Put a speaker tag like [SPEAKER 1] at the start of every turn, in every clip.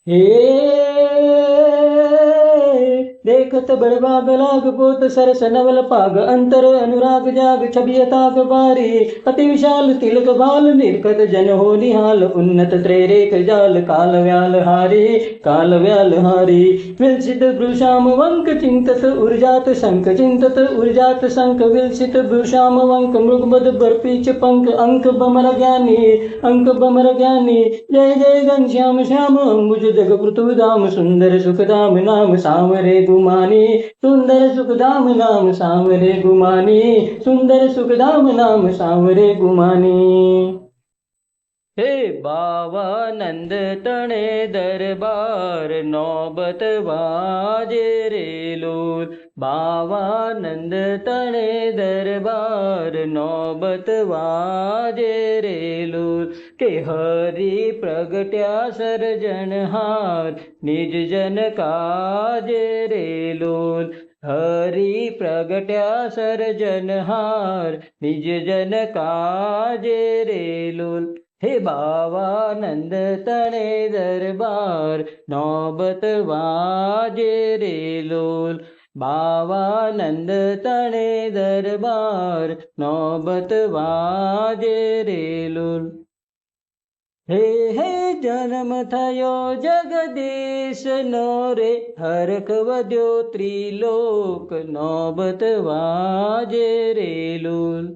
[SPEAKER 1] हे देखत बड़बाग लाग पोत सरस नवल पाग अंतर अनुराग जाग छबियताग बारी अति विशाल तिलक बाल निर्कत जन हो निहाल उन्नत त्रेरेक जाल काल व्याल हारी विलसित भृशाम वंक चिंतत उर्जात शंक विलसित भृशाम वंक मृगमद बर्पीच पंक अंक बमर ज्ञानी जय जय घनश्याम श्याम अंबुज जग पृथुधाम सुंदर सुखधाम नाम सांवरे गुमानी सुंदर सुखधाम नाम सांवरे गुमानी सुंदर सुखधाम नाम सांवरे गुमानी। हे बावानंद तणे दरबार नौबत वाजे रे लोल बावानंद तणे दरबार नौबत वाजे रे लोल के हरि प्रगट्या सर्जनहार निज जन काजे रे लोल हरि प्रगट्या सर्जनहार निज जन काजे रे लोल। हे बावानंद तणे दरबार नौबत वाजे रे लोल बावानंद तणे दरबार नौबत वाजे रे लोल। हे जन्म थयो जगदीश नो रे हरख वध्यो त्रिलोक नौबत वाजे रे लोल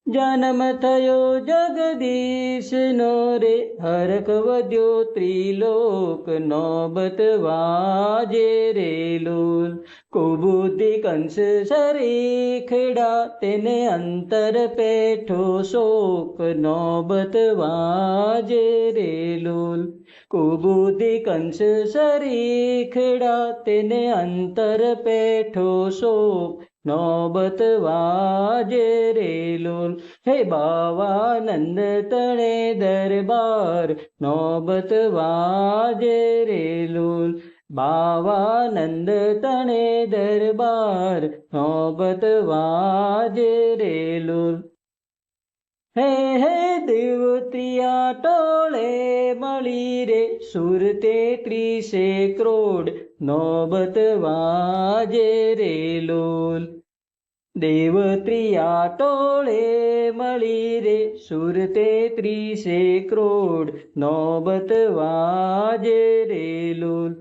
[SPEAKER 1] जन्म थयो जगदीश नो रे हरख वध्यो त्रिलोक नौबत वाजे रे लोल कुबुद्धि कंस सरीखड़ा तेने अंतर पेठो शोक नौबत वाजे रे लोल कुबुद्धि कंस सरीखड़ा तेने अंतर पेठो शोक नौबत वाजे रे लोल। हे बावानंद तणे दरबार नौबत वाजे रे लोल बावानंद तणे दरबार नौबत वाजे रे लोल। हे देवत्रिया टोळे मळी रे सुरते त्रिशे क्रोड नौबत वाजे रे लोल देवत्रिया टोळे मळी रे सुरते त्रिशे क्रोड नौबत वाजे रे लोल।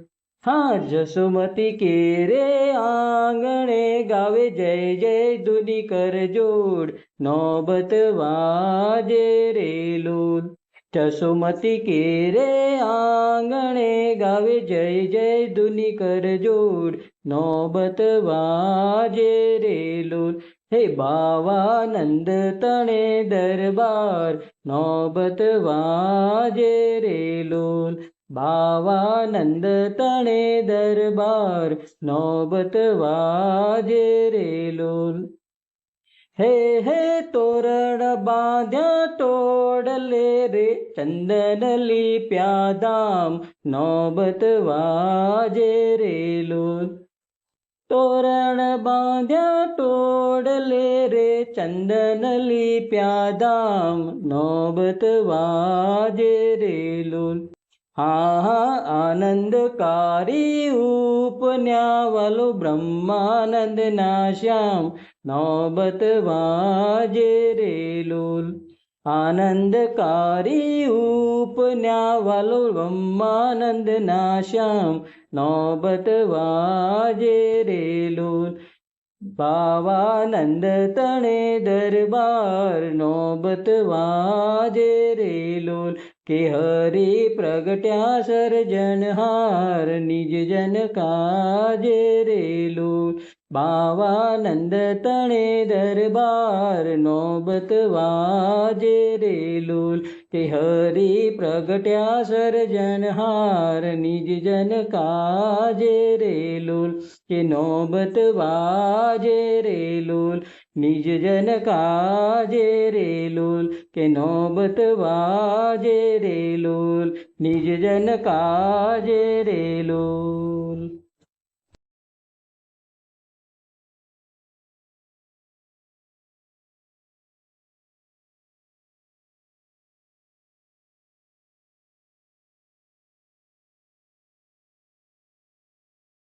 [SPEAKER 1] हाँ जसुमती के रे आंगणे गावे जय जय दुनी कर जोड़ नौबत वाजे रे लोल जसुमती के रे आंगणे गावे जय जय दुनी कर जोड़ नौबत वाजे रे लोल। हे बावानंद तणे दरबार नौबत वाजे रे लोल बावानंद तणे दरबार नौबत वाजे रे लोल। हे तोरण बांध्या तोडले रे चंदन लिप्या दाम नौबत वाजे रे लोल तोरण बांध्या तोडले रे चंदन लिप्या दाम नौबत वाजे रे लोल। हाँ आनंदकारी उपन्यावालो ब्रह्मानंद ना श्याम नौबत वाजे रे लोल आनंदकारी उपन्यावालो ब्रह्मानंद ना श्याम नौबत वाजे रे लोल बावानंद तणे दरबार नौबत वाजे रे लोल के हरि प्रगट्या सर्जनहार निज जन काजे रे लोल बावानंद तणे दरबार नौबत वाजे रे लोल के हरि प्रगट्या सर्जनहार निज जन काजे रे लोल के नौबत वाजे रे लोल निज जन काजे रे लोल के नौबत वाजे रे लोल निज जन काजे रे लोल।